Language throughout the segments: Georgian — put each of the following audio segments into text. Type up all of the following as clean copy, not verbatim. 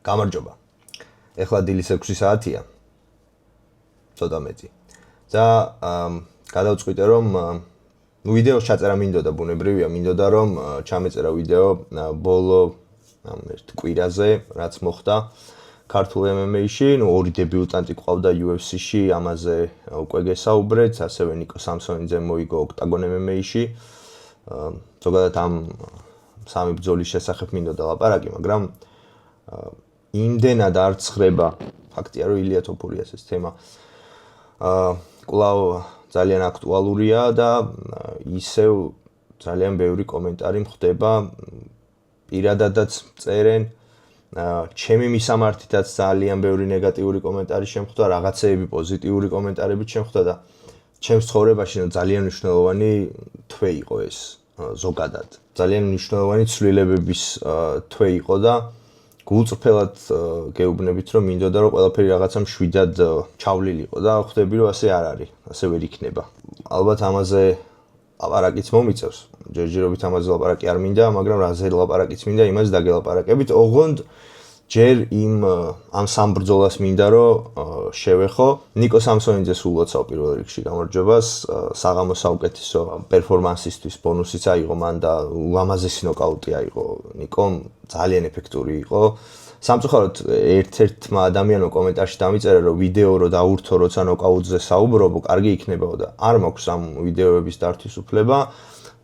გამარჯობა. ეხლა დილის 6 საათია. ცოტა მეტი. და გადავწყვიტე რომ ვიდეოს ჩაწერა მინდოდა ბუნებრივია, მინდოდა რომ ჩამეწერა ვიდეო ბოლო ერთ კვირაზე, რაც მოხდა ქართულ MMA-ში, ორი დებიუტანტი ყავდა UFC-ში, ამაზე უკვე გესაუბრეთ, ასევე ნიკო სამსონიძე მოიგო Octagon MMA-ში. ზოგადად ამ სამი ბრძოლის შესახებ მინდოდა ლაპარაკი, მაგრამ იმდენად არ ცხრება ფაქტია, რომ ილია თოფურიას ეს თემა კვლავ ძალიან აქტუალურია და ისევ ძალიან ბევრი კომენტარი მხდება, პირადადაც წერენ, ჩემი მისამართითაც ძალიან ბევრი ნეგატიური კომენტარი შემხვდა, რაღაცეები პოზიტიური კომენტარები შემხვდა და ჩემს ცხოვრებაში ძალიან მნიშვნელოვანი თვე იყო ეს ზოგადად. ძალიან მნიშვნელოვანი ცვლილებების თვე იყო და გულწრფელად გეუბნებით, რომ მინდოდა რომ ყველაფერი რაღაცა მშვიდად ჩავლილიყო და ხვდები რომ ასე არ არის, ასე ვერ იქნება. ალბათ ამაზე ლაპარაკიც მომიწევს. ჯერჯერობით ამაზე ლაპარაკი არ მინდა, მაგრამ რაზე ლაპარაკიც მინდა, იმას დაგელაპარაკებით. ოღონდ ჯერ ამ სამ ბრძოლას მინდა რომ შევეხო. ნიკო სამსონიძეს ულოცავ პირველ რიგში გამარჯვებას, საღამოს საუკეთესო პერფორმანსისთვის ბონუსიც აიღო მან და ულამაზესი ნოკაუტი აიღო ნიკომ, ძალიან ეფექტური იყო. სამწუხაროდ ერთ-ერთმა ადამიანმა კომენტარში დამიწერა რომ ვიდეო რო დაურთო როცა ნოკაუტზე საუბრობო, კარგი იქნებაო და არ მაქვს ამ ვიდეოების დართვის უფლება.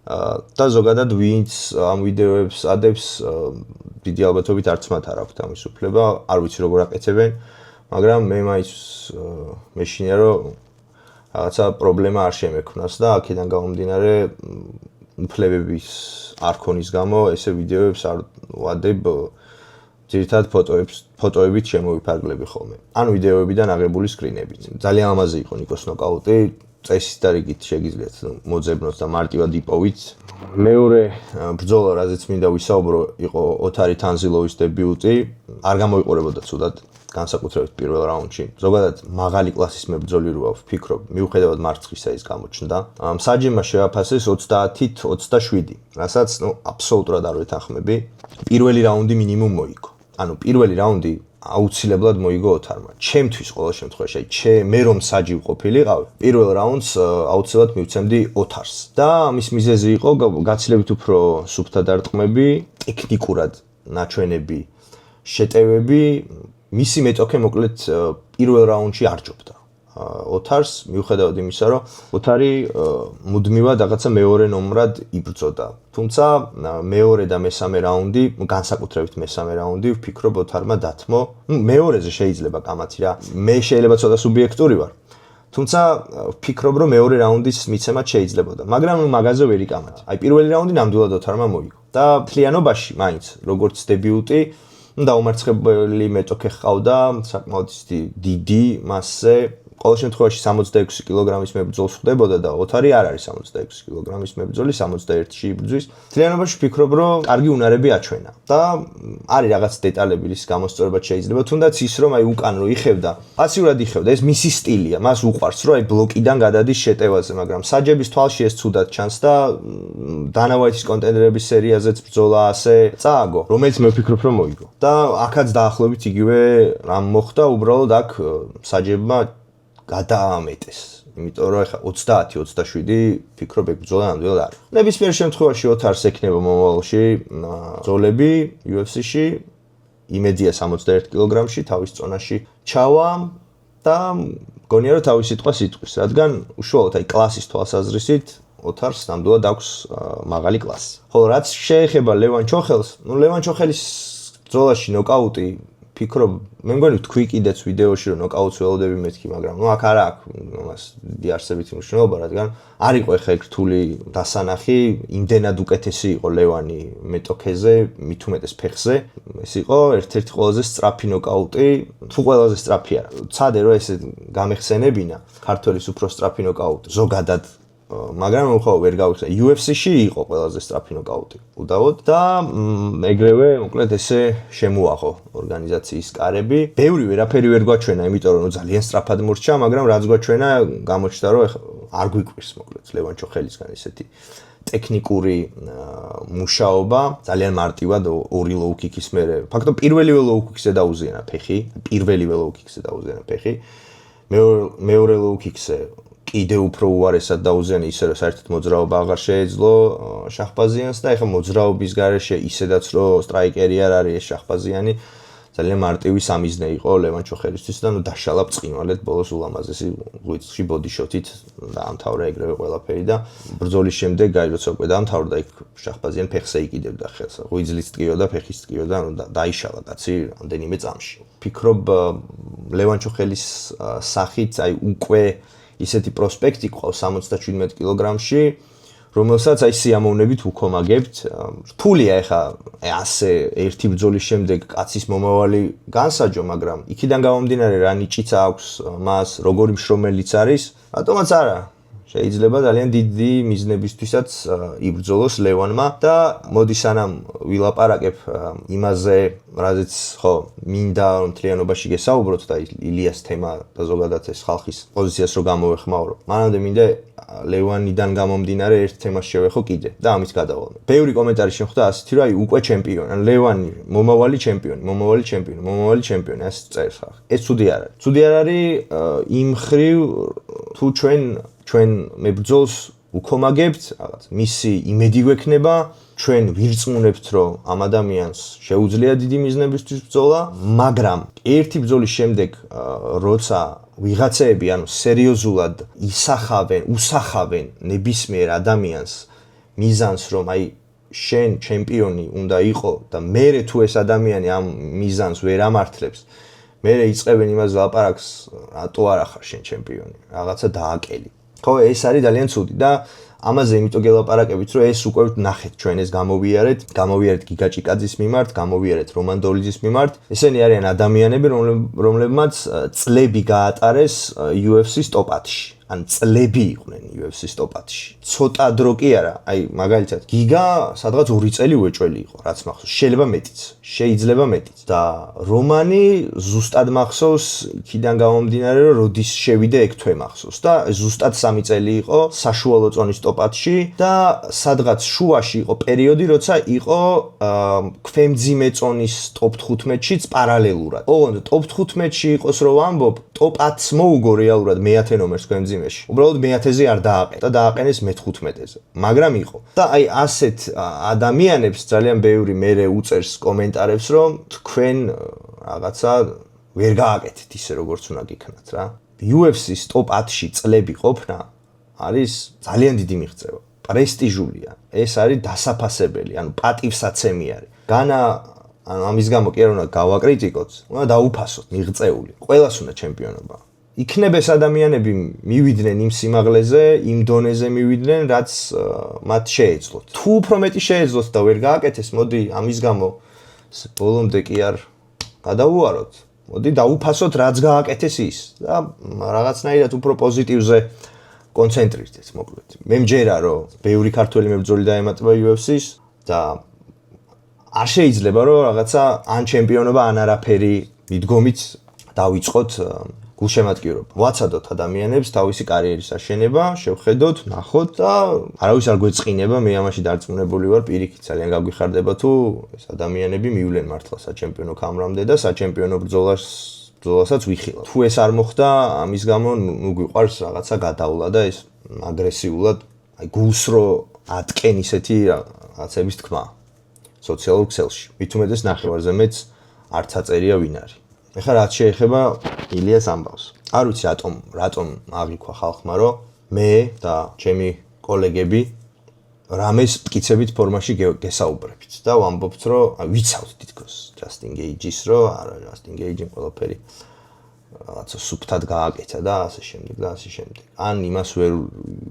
და ზოგადად ვინც ამ ვიდეოებს ადებს დიდი ალბათობით არც მათ არ აქვთ ამის უფლება, არ ვიცი როგორ აკეთებენ, მაგრამ მე მაინც მეშინია რომ რაღაცა პრობლემა არ შემექმნას და აქედან გამომდინარე უფლებების არ ქონის გამო ესე ვიდეოებს არ ვადებ, ძირითადად ფოტოებით შემოვიფარგლები ხოლმე. ან ვიდეოებიდან აღებული სკრინებით. ძალიან ლამაზი იყო ნიკოს ნოკაუტი. წესით და რიგით შეგიძლიათ მოძებნოთ და მარტივად იპოვით. მეორე ბრძოლა, რაზეც მინდა ვისაუბრო, იყო ოთარი თანზილოვის დებიუტი. არ გამოიყურებოდა ცუდად, განსაკუთრებით პირველ რაუნდში. ზოგადად მაღალი კლასის მებრძოლი როა ვფიქრობ, მიუხედავად მარცხისა ის გამოჩნდა. საჯიმმა შეაფასეს 30-27, რასაც აბსოლუტურად არ ვეთანხმები. პირველი რაუნდი მინიმუმ მოიგო. ანუ პირველი რაუნდი აუცილებლად მოიგო ოთარმა. ჩემთვის ყოველ შემთხვევაში, მე რომ საჯი ვყოფილიყავი, პირველ რაუნდს აუცილებლად მივცემდი ოთარს. და ამის მიზეზი იყო გაცილებით უფრო სუფთა დარტყმები, ტექნიკურად ნაჩვენები, შეტევები, მისი მეტოქე მოკლედ პირველ რაუნდში არ ჯობდა. ოთარს მიუხედავად იმისა, რომ ოთარი მუდმივად რაღაცა მეორე ნომრად იბრძოდა. თუმცა მეორე და მესამე რაუნდი, განსაკუთრებით მესამე რაუნდი, ვფიქრობ ოთარმა დათმო. მეორეზე შეიძლება კამათი რა. მე შეიძლება ცოტა სუბიექტური ვარ. თუმცა ვფიქრობ, რომ მეორე რაუნდის მიცემაც შეიძლებოდა, მაგრამ მაგაზე ვერ იკამათი. აი პირველი რაუნდი ნამდვილად ოთარმა მოიგო. და მთლიანობაში მაინც როგორც დებიუტი დაუმარცხებელი მეტოქე ჰყავდა, საკმაოდ დიდი მასზე. ყოველ შემთხვევაში 66 კილოგრამის მებრძოლს ხვდებოდა და ოთარი არ არის 66 კილოგრამის მებრძოლი, 61-ში იბრძვის. მთლიანობაში ვფიქრობ, რომ კარგი უნარები აჩვენა. და არის რაღაც დეტალები, რის გამოსწორებაც შეიძლება, თუნდაც ის რომ აი უკან რო იხევდა, პასიურად იხევდა, ეს მისი სტილია, მას უყვარს, რომ აი ბლოკიდან გადადის შეტევაზე, მაგრამ საჯების თვალში ეს ცუდად ჩანს და დანა ვაიტის კონტენდერების სერიაზეც ბრძოლა ასე წააგო, რომელიც მე ვფიქრობ, რომ მოიგო. და აქაც დაახლოებით იგივე რამ მოხდა, უბრალოდ აქ საჯებმა გადაამეტეს. იმიტომ რომ ეხა 30-27 ფიქრობ ეგ ბრძოლა ნამდვილად არის. ნებისმიერ შემთხვევაში ოთარს ექნება მომავალში ბრძოლები UFC-ში, იმედია 61 კილოგრამში თავის წონაში ჩავა და მგონია რომ თავის სიტყვას იტყვის, რადგან უშუალოდ აი კლასის თვალსაზრისით ოთარს ნამდვილად აქვს მაღალი კლასი. ხოლო რაც შეეხება ლევან ჩოხელს, ლევან ჩოხელის ბრძოლაში ნოკაუტი ფიქრობ, მე მგონი თქვი კიდეც ვიდეოში რომ ნოკაუტს ველოდები მეთქი, მაგრამ აქ არა აქვს მას დიდი არსებითი მნიშვნელობა, რადგან არ იყო ეხა რთული დასანახი, იმდენად უკეთესი იყო ლევანი მეტოქეზე, მით უმეტეს ფეხზე. ეს იყო ერთ-ერთი ყველაზე სწრაფი ნოკაუტი, თუ ყველაზე სწრაფი არა. ცადე რომ ესე გამეხსენებინა ქართველის უფრო სწრაფი ნოკაუტი ზოგადად, მაგრამ ხო ვერ გავიხსენე. UFC-ში იყო ყველაზე სწრაფი ნოკაუტი. უდავოდ და ეგრევე მოკლედ ესე შემოაღო ორგანიზაციის კარები. ბევრი ვერაფერი ვერ გვაჩვენა, იმიტომ რომ ძალიან სწრაფად მორჩა, მაგრამ რაც გვაჩვენა, გამოჩნდა რომ არ გვიკვირს მოკლედ ლევან ჩოხელისგან ესეთი ტექნიკური მუშაობა ძალიან მარტივად ორი low kick-ის მერე ფაქტობრივად პირველივე low kick-ზე დაუზიანა ფეხი მეორე low kick-ზე კიდე უფრო უარესად დაუზიანა ისე რომ საერთოდ მოძრაობა აღარ შეეძლო შაჰბაზიანს და ეხლა მოძრაობის გარეშე ისედაც რომ სტრაიკერი არ არის ეს შაჰბაზიანი ძალიან მარტივი სამიზნე იყო ლევან ჩოხერისთვის და დაშალა ბრწყინვალედ ბოლოს ულამაზესი ღვიძლში ბოდიშოთით დაამთავრა ეგრევე ყველაფერი და ბრძოლის შემდეგ აი როცა უკვე დაამთავრდა იქ შაჰბაზიანი ფეხზე იკიდებდა ხელს ღვიძლიც ტკიოდა ფეხიც ტკიოდა დაიშალა კაცი რამდენიმე წამში ფიქრობ ლევან ჩოხელის სახით აი უკვე ისეთი პროსპექტი ყავს 77 კილოგრამში რომელსაც აი სიამოვნებით უქომაგებთ რთულია ეხა ასე ერთი ბრძოლის შემდეგ კაცის მომავალი განსაჯო მაგრამ იქიდან გამომდინარე რა ნიჭიც აქვს მას როგორი მშრომელიც არის რატომაც არა შეიძლება ძალიან დიდი მიზნებისთვისაც იბრძოლოს ლევანმა და მოდი სანამ ვილაპარაკებ იმაზე რაზეც ხო მინდა რომ თლიანობაში გესაუბროთ და ილიას თემა და ზოგადად ეს ხალხის პოზიციას რო გამოვეხმაურო მანამდე მინდა ლევანიდან გამომდინარე ერთ თემას შევეხო კიდე და ამით გადავალ. ბევრი კომენტარი შემხვდა ასეთი რომ აი უკვე ჩემპიონი ან ლევანი მომავალი ჩემპიონი ასე წერს ხალხი. ეს ცუდი არ არის. ცუდი არ არის იმ ხრივ თუ ჩვენ მებრძოლს უქომაგებთ, რაღაც მისი იმედი გვექნება, ჩვენ ვირწმუნებთ რომ ამ ადამიანს შეუძლია დიდი მიზნებისთვის ბრძოლა, მაგრამ ერთი ბრძოლის შემდეგ როცა ვიღაცეები ანუ სერიოზულად უსახავენ ნებისმიერ ადამიანს მიზანს რომ აი შენ ჩემპიონი უნდა იყო და მერე თუ ეს ადამიანი ამ მიზანს ვერ ამართლებს მერე იწყებენ იმას ლაპარაკს რატო არ ახარ შენ ჩემპიონი რაღაცა დააკელი ხო ეს არის ძალიან ცუდი და ამაზე იმიტომ გელაპარაკებით რომ ეს უკვე ნახეთ ჩვენ ეს გამოვიარეთ გიგა ჭიკაძის მიმართ გამოვიარეთ რომან დოლიძის მიმართ ესენი არიან ადამიანები რომლებმაც წლები გაატარეს UFC-ს ტოპ 10-ში ან წლები იყვნენ UFC-ს ტოპ 10-ში ცოტა დრო კი არა აი მაგალითად გიგა სადღაც 2 წელი უეჭველი იყო რაც მახსოვს შეიძლება მეტიც და რომანი ზუსტად მახსოვს იქიდან გამომდინარე რომ როდის შევიდა ეგ თვე მახსოვს და ზუსტად 3 წელი იყო საშუალო წონის ტოპ 10-ში და სადღაც შუაში იყო პერიოდი როცა იყო ქვემძიმე წონის ტოპ 15-შიც პარალელურად ოღონდ ტოპ 15-ში იყოს რომ ვამბობ ტოპ 10-ს მოუგო რეალურად მე-10 ნომერს ქვემძიმეში უბრალოდ მე-10-ზე არ დააყენე და დააყენეს მე-15-ზე მაგრამ იყო და აი ასეთ ადამიანებს ძალიან ბევრი მერე უწერს კომენტარებს რომ თქვენ რაღაცა ვერ გააკეთეთ ისე როგორც უნდა გიქნათ რა UFC-ს ტოპ 10-ში წლები ყოფნა არის ძალიან დიდი მიღწევა პრესტიჟულია ეს არის დასაფასებელი ანუ პატივსაცემი არის განა ანუ ამის გამო კი არ უნდა გავაკრიტიკოთ უნდა დაუფასოთ მიღწეული ყველას უნდა ჩემპიონობა იქნებ ეს ადამიანები მივიდნენ იმ სიმაღლეზე იმ დონეზე მივიდნენ რაც მათ შეეძლოთ თუ უფრო მეტი შეეძლოთ და ვერ გააკეთეს მოდი ამის გამო ბოლომდე კი არ გადავუაროთ მოდი დაუფასოთ რაც გააკეთეს ის და რაღაცნაირად უფრო პოზიტივზე კონცენტრირდეთ მოკლედ მე მჯერა რომ ბევრი ქართველი მებრძოლი დაემატება UFC-ს და არ შეიძლება რომ რაღაცა ან ჩემპიონობა ან არაფერი მიდგომით დავიწყოთ გულშემატკივრობა ვაცადოთ ადამიანებს თავისი კარიერის აშენება შევხედოთ ნახოთ და არავის არ გვეწყინება მე ამაში დარწმუნებული ვარ პირიქით ძალიან გაგვიხარდება თუ ეს ადამიანები მივლენ მართლა საჩემპიონო კამრამდე და საჩემპიონო ბრძოლასაც ვიხილავ თუ ეს არ მოხდა ამის გამო ნუ გვიყვარს რაღაცა გადავლა და ეს აგრესიულად აი გულს რო ატკენ ისეთი რაღაცების თქმა სოციალურ ქსელში მით უმეტეს ნახევარზე მეც არც აწერია ვინ არის ეხლა რაც შეეხება ილიას ამბავს. არ ვიცი რატომ აღიქვა ხალხმა რომ მე და ჩემი კოლეგები რამეს მტკიცებით ფორმაში გესაუბრებით და ვამბობთ რომ ვიცავთ თითქოს Justin Gage-ის რომ არა Justin Gage-ი ყველაფერი რაღაცა სუფთად გააკეთა და ასე შემდეგ. ან იმას ვერ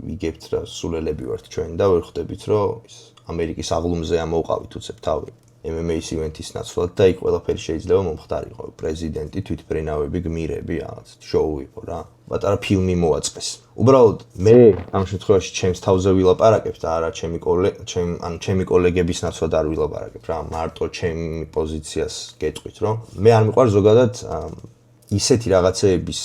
ვიგებთ რა სულელები ვართ ჩვენ და ვერ ხვდებით რომ ის ამერიკის აღლუმზე ამოვყავით უცებ თავი. MMA-ის ივენთის ნაცვლად და იქ ყველაფერი შეიძლება მომხდარიყო. პრეზიდენტი, თვითმფრინავები, გმირები, რაღაც შოუ იყო რა. პატარა ფილმი მოაწყეს. უბრალოდ მე ამ შემთხვევაში ჩემს თავზე ვილაპარაკებ და არა ჩემი კოლეგების ნაცვლად არ ვილაპარაკებ რა. მარტო ჩემი პოზიციას გეტყვით, რომ მე არ მიყვარს ზოგადად ისეთი რაღაცეების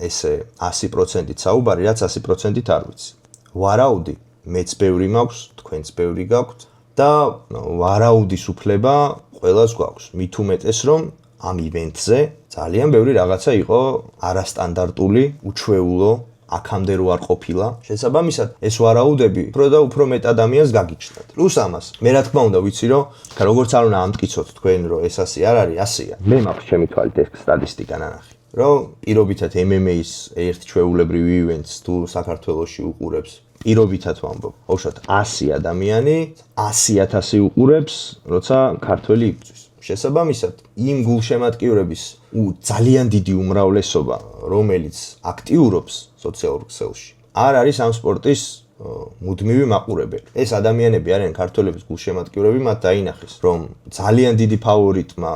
ესე 100%-ით საუბარი, რაც 100%-ით არ ვიცი. ვარაუდი მეც ბევრი მაქვს, თქვენც ბევრი გაქვთ და ვარაუდის უფლება ყველას გვაქვს. მით უმეტეს რომ ამ ივენტზე ძალიან ბევრი რაღაცა იყო არასტანდარტული, უჩვეულო, აქამდე რო არ ყოფილა. შესაბამისად, ეს ვარაუდები უფრო და უფრო მეტ ადამიანს გაგიჩნდათ. პლუს ამას, მე რა თქმა უნდა ვიცი რომ როგორც არ უნდა ამტკიცოთ თქვენ რომ ეს ასე არ არის, ასეა. მე მაქვს ჩემი თვალით ეს სტატისტიკა ნანახი. რომ პირობითად MMA-ის ერთ ჩვეულებრივ ივენტს თუ საქართველოში უყურებს პირობითად ვამბობ, ბავშვად 100 ადამიანი 100,000 უყურებს, როცა ქართველი იბრძვის. შესაბამისად, იმ გულშემატკივრების ძალიან დიდი უმრავლესობა, რომელიც აქტიურობს სოციალურ ქსელში, არ არის ამ სპორტის მუდმივი მაყურებელი. ეს ადამიანები არიან ქართველების გულშემატკივრები, მათ დაინახეს, რომ ძალიან დიდი ფავორიტმა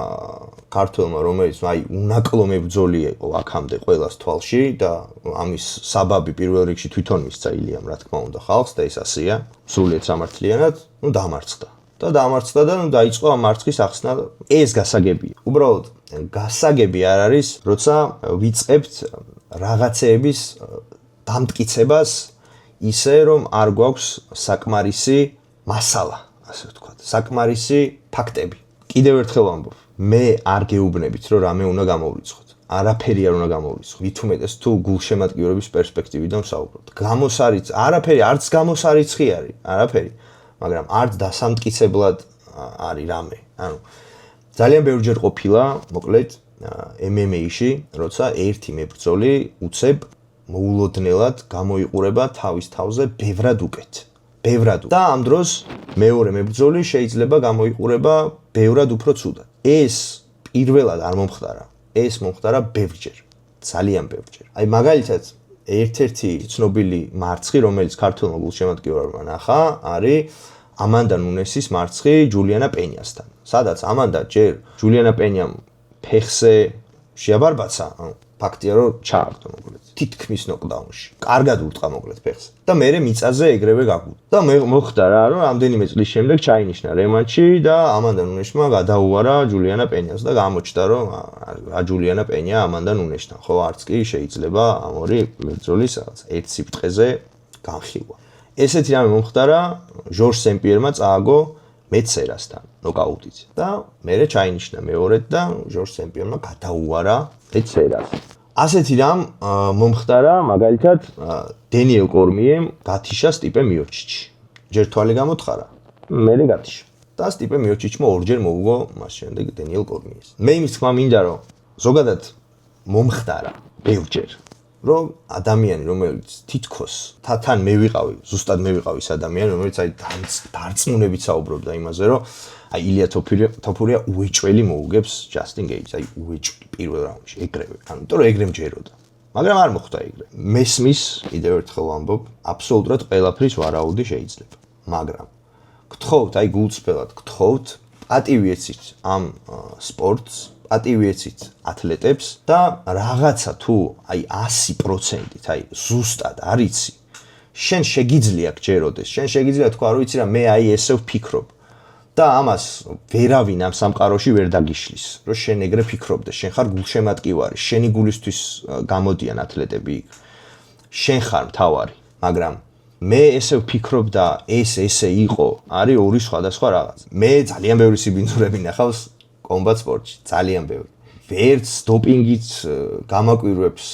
ქართველმა, რომელიც უნაკლო მებრძოლი იყო აქამდე ყველას თვალში და ამის საბაბი პირველ რიგში თვითონ მისცა ილიამ, რა თქმა უნდა, ხალხს და ეს ასეა, სრულიად სამართლიანად, დამარცხდა. და დამარცხდა და დაიწყო ამ მარცხის ახსნა. ეს გასაგებია. უბრალოდ გასაგები არ არის, როცა ვიწყებთ რაღაცეების დამტკიცებას ისე რომ არ გვაქვს საკმარისი მასალა, ასე ვთქვათ, საკმარისი ფაქტები. კიდევ ერთხელ ვამბობ, მე არ გეუბნებით, რომ რამე უნდა გამოვრიცხოთ. არაფერი არ უნდა გამოვრიცხოთ. მით უმეტეს თუ გულშემატკივრების პერსპექტივიდან ვსაუბრობთ. გამოსარიც, არაფერი, არც გამოსარიცხი არის, არაფერი. მაგრამ არც დასამტკიცებლად არის რამე. ანუ ძალიან ბევრჯერ ყოფილა, მოკლედ, MMA-ში, როცა ერთი მებრძოლი უცებ მოულოდნელად გამოიყურება თავის თავზე ბევრად უკეთ. ბევრად. და ამ დროს მეორე მებრძოლი შეიძლება გამოიყურება ბევრად უფრო ცუდად. ეს პირველად არ მომხდარა. ეს მომხდარა ბევრჯერ. ძალიან ბევრჯერ. აი მაგალითად ერთ-ერთი ცნობილი მარცხი, რომელიც ქართულმა გულშემატკივრებმა ნახა, არის ამანდა ნუნესის მარცხი ჯულიანა პენიასთან. სადაც ამანდა ჯერ ჯულიანა პენიამ ფეხზე შეაბარბაცა, ფაქტია რომ ჩააგდო მოკლედ. თითქმის ნოკდაუნში. კარგად ურტყა მოკლედ ფეხზე. და მერე მიწაზე ეგრევე გაგუდა. და მოხდა რა, რომ რამდენიმე წლის შემდეგ ჩაინიშნა რემატჩი და ამანდა ნუნესმა გადაუვარა ჯულიანა პენიას და გამოჩნდა რომ ჯულიანა პენია ამანდა ნუნესთან. ხო, არც კი შეიძლება ამ ორი მებრძოლის ერთ სიფრთხეზე განხილვა. ესეთი რამე მომხდარა ჟორჟ სენ-პიერმა წააგო მეცერასთან ნოკაუტით და მერე ჩაინიშნა მეორედ და ჟორჟ სენ-პიერმა გადაუვარა მეცერას. ასეთი რამ მომხდარა მაგალითად დენიელ კორმიემ გათიშა სტიპე მიოჩიჩი. ჯერ თვალი გამოთხარა, მერე გათიშა. და სტიპე მიოჩიჩმა ორჯერ მოუგო მას შემდეგ დენიელ კორმიეს. მე იმის თქმა მინდა რომ ზოგადად მომხდარა ბევრჯერ. რომ ადამიანი რომელიც თითქოს თან მე ვიყავი, ზუსტად მე ვიყავი ეს ადამიანი, რომელიც დარწმუნებით საუბრობდა იმაზე, რომ ილია თოფურია უეჭველი მოუგებს ჯასტინ გეიჯს, უეჭველი პირველ რაუნდში, ეგრევე. ანუ იმიტომ რომ ეგრე მჯეროდა. მაგრამ არ მოხდა ეგრე. მესმის, კიდევ ერთხელ ვამბობ, აბსოლუტურად ყველაფრის ვარაუდი შეიძლება. მაგრამ გთხოვთ, გულწრფელად გთხოვთ, პატივი ეცით ამ სპორტს, პატივი ეცით ათლეტებს და რაღაცა თუ 100%-ით, ზუსტად არიცი, შენ შეგიძლია გჯეროდეს, შენ შეგიძლია თქვა, რომ ვიცი რა, მე ესე ვფიქრობ. და ამას ვერავინ ამ სამყაროში ვერ დაგიშლის, რომ შენ ეგრე ფიქრობდეს, შენ ხარ გულშემატკივარი, შენი გულისთვის გამოდიან ათლეტები იქ. შენ ხარ მთავარი, მაგრამ მე ესე ვფიქრობ და ესე იყო, არის ორი სხვადასხვა რაღაც. მე ძალიან ბევრი სიბინძურები ნახავს კომბატ სპორტში, ძალიან ბევრი. ვერც დოპინგით გამაკვირვებს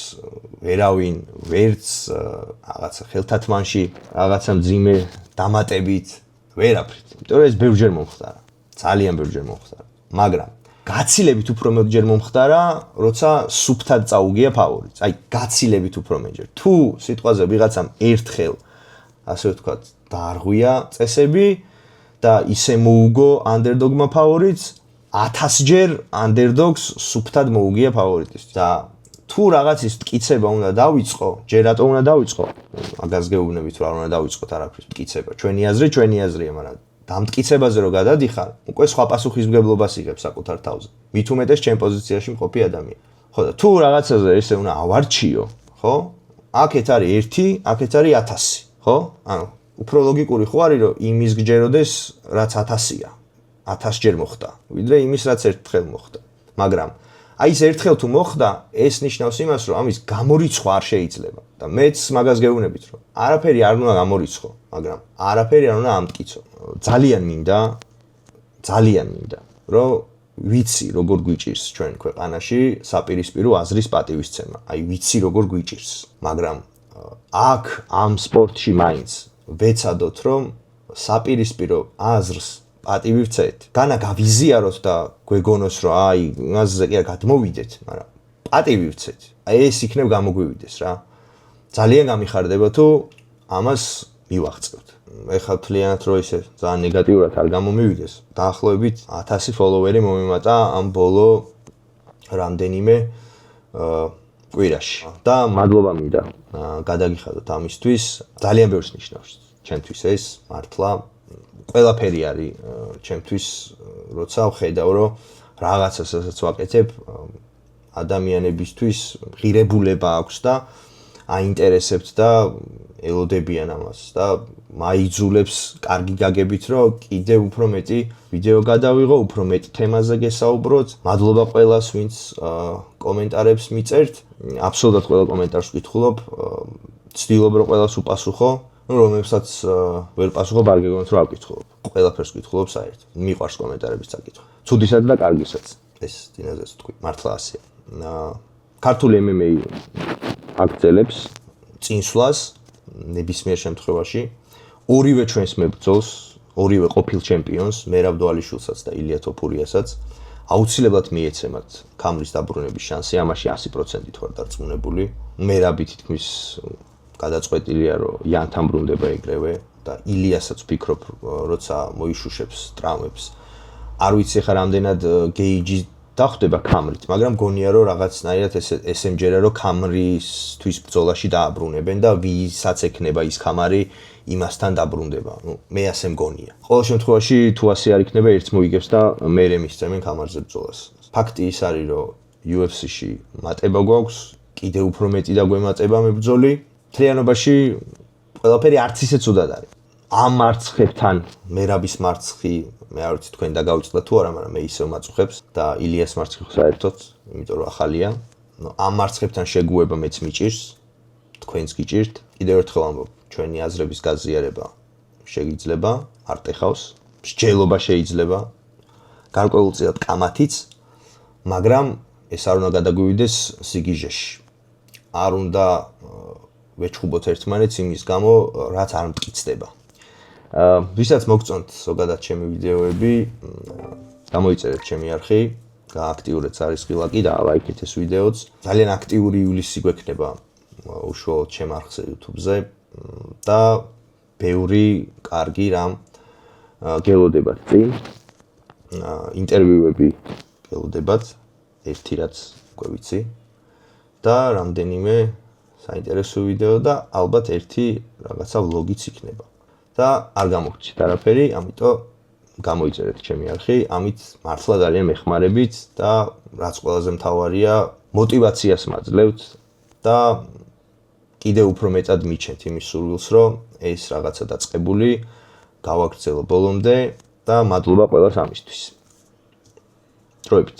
ვერავინ, ვერც რაღაცა ხელთათმანში, რაღაცა მძიმე დამატებით, ვერაფრით. იმიტომ რომ ეს ბევრჯერ მომხდარა. ძალიან ბევრჯერ მომხდარა. მაგრამ გაცილებით უფრო მეტჯერ მომხდარა, როცა სუფთად წაუგია ფავორიტს. გაცილებით უფრო მეტჯერ. თუ სიტყვაზე ვიღაცამ ერთხელ, ასე ვთქვათ, დაარღვია წესები და ისე მოუგო ანდერდოგმა ფავორიტს, 1000-ჯერ ანდერდოგს სუფთად მოუგია ფავორიტის. და თუ რაღაცის მტკიცება უნდა დავიწყო, ჯერ რატო უნდა დავიწყო? მაგას გეუბნებით რომ არ უნდა დავიწყოთ არაფრის მტკიცება. ჩვენი აზრია, მაგრამ დამტკიცებაზე რო გადადიხარ, უკვე სხვა პასუხისმგებლობას იღებ საკუთარ თავზე. მით უმეტეს ჩემ პოზიციაში მყოფი ადამიანი. ხო და თუ რაღაცაზე ესე უნდა ავარჩიო, ხო? აქეთ არის 1, აქეთ არის 1000, ხო? ანუ უფრო ლოგიკური ხო არის რომ იმის გჯეროდეს, რაც 1000-ია. 1000-ჯერ მოხდა, ვიდრე იმის რაც ერთხელ მოხდა. მაგრამ აი ეს ერთხელ თუ მოხდა, ეს ნიშნავს იმას, რომ ამის გამორიცხვა არ შეიძლება. და მეც მაგას გეუბნებით, რომ არაფერი არ უნდა გამორიცხო, მაგრამ არაფერი არ უნდა ამტკიცო. ძალიან მინდა, რომ ვიცი როგორ გვიჭირს ჩვენ ქვეყანაში საპირისპირო აზრის პატივისცემა. აი ვიცი როგორ გვიჭირს, მაგრამ აქ ამ სპორტში მაინც ვეცადოთ, რომ საპირისპირო აზრს პატივი ვცეთ. განა გავიზიაროთ და გვეგონოს, რომ აი მასზე კი არ გადმოვიდეთ, მაგრამ პატივი ვცეთ. აი ეს იქნებ გამოგვივიდეს რა. ძალიან გამიხარდება თუ ამას მივაღწევთ. ეხლა თლიანად რო ისე ძალიან ნეგატიურად არ გამომივიდეს. დაახლოებით 1000 ფოლოვერი მომიმატა ამ ბოლო რამდენიმე კვირაში. და მადლობა მინდა გადაგიხადოთ ამისთვის. ძალიან ბევრს ნიშნავს ჩემთვის ეს მართლა ყველაფერი არის ჩემთვის, როცა ვხედავ, რომ რაღაცას ასაც ვაკეთებ ადამიანებისთვის ღირებულება აქვს და აინტერესებთ და ელოდებიან ამას და მაიძულებს კარგი გაგებით, რომ კიდევ უფრო მეტი ვიდეო გადავიღო, უფრო მეტ თემაზე გესაუბროთ. მადლობა ყველას, ვინც კომენტარებს მიწერთ. აბსოლუტურად ყველა კომენტარს ვკითხულობ. ვცდილობ რომ ყველას უპასუხო. რომელსაც ვერ პასუხობ, არ გეგონოთ რომ ავკითხულობ. ყველაფერს ვკითხულობ საერთოდ. მიყვარს კომენტარების წაკითხვა. ცუდისაც და კარგისაც. ეს დინაზეც თქვი. მართლა ასეა. ქართული MMA აგრძელებს წინსვლას ნებისმიერ შემთხვევაში. ორივე ჩვენს მებრძოლს, ორივე ყოფილ ჩემპიონს, მერაბ დვალიშვილსაც და ილია თოფურიასაც აუცილებლად მიეცემათ ქამრის დაბრუნების შანსი. ამაში 100%-ით ვარ დარწმუნებული. მერაბი თითქმის გადაწყვეტილია, რომ იანთან ბრუნდება ეგრევე და ილიასაც ვფიქრობ, როცა მოიშუშებს ტრავმებს. არ ვიცი ხა რამდენად გეიჯი დახვდება ქამრით, მაგრამ გონია რომ რაღაცნაირად ესე მჯერა რომ ქამრისთვის ბრძოლაში დააბრუნებენ და ვისაც ექნება ის ქამარი იმასთან დაბრუნდება. მე ასე მგონია. ყოველ შემთხვევაში თუ ასე არ იქნება, ერთს მოიგებს და მერე მისცემენ ქამარზე ბრძოლას. ფაქტი ის არის, რომ UFC-ში მატება გვაქვს, კიდევ უფრო მეტი დაგვემატება მებრძოლი. თლიანობაში ყველაფერი არც ისე ცუდად არის. ამ მარცხებთან მერაბის მარცხი მე არ ვიცი თქვენ დაგავიწყდა თუ არა, მაგრამ მე ისევ მაწუხებს და ილიას მარცხი საერთოდ, იმიტომ რომ ახალია. ამ მარცხებთან შეგუება მეც მიჭირს, თქვენს გიჭირთ. კიდევ ერთხელ ამბობ, ჩვენი აზრების გაზიარება შეიძლება, არ ტეხავს, მსჯელობა შეიძლება, გარკვეულწილად კამათიც, მაგრამ ეს არ უნდა გადაგვივიდეს სიგიჟეში. არ უნდა ვეჩხუბოთ ერთმანეთს იმის გამო, რაც არ მტკიცდება. ვისაც მოგწონთ ზოგადად ჩემი ვიდეოები, გამოიწერეთ ჩემი არხი, გააქტიურეთ ზარისხი ლайკი და ლაიქეთ ეს ვიდეოც. ძალიან აქტიური ივლისი გვექნება უშუალოდ ჩემ არხზე YouTube-ზე და ბევრი კარგი რამ გელოდებათ წინ. ინტერვიუები გელოდებათ, ერთი რაც უკვე ვიცი და რამდენიმე საინტერესო ვიდეო და ალბათ ერთი რაღაცა ვლოგიც იქნება. და არ გამოგჩით არაფერი, ამიტომ გამოიწერეთ ჩემი არხი, ამით მართლა ძალიან მეხმარებით და რაც ყველაზე მთავარია, мотиваციას მაძლევთ და კიდევ უფრო მეტად მიჩენთ იმის სურვილს, რომ ეს რაღაცა დაწყებული გავაგრძელო ბოლომდე და მადლობა ყველას ამისთვის. დროებით.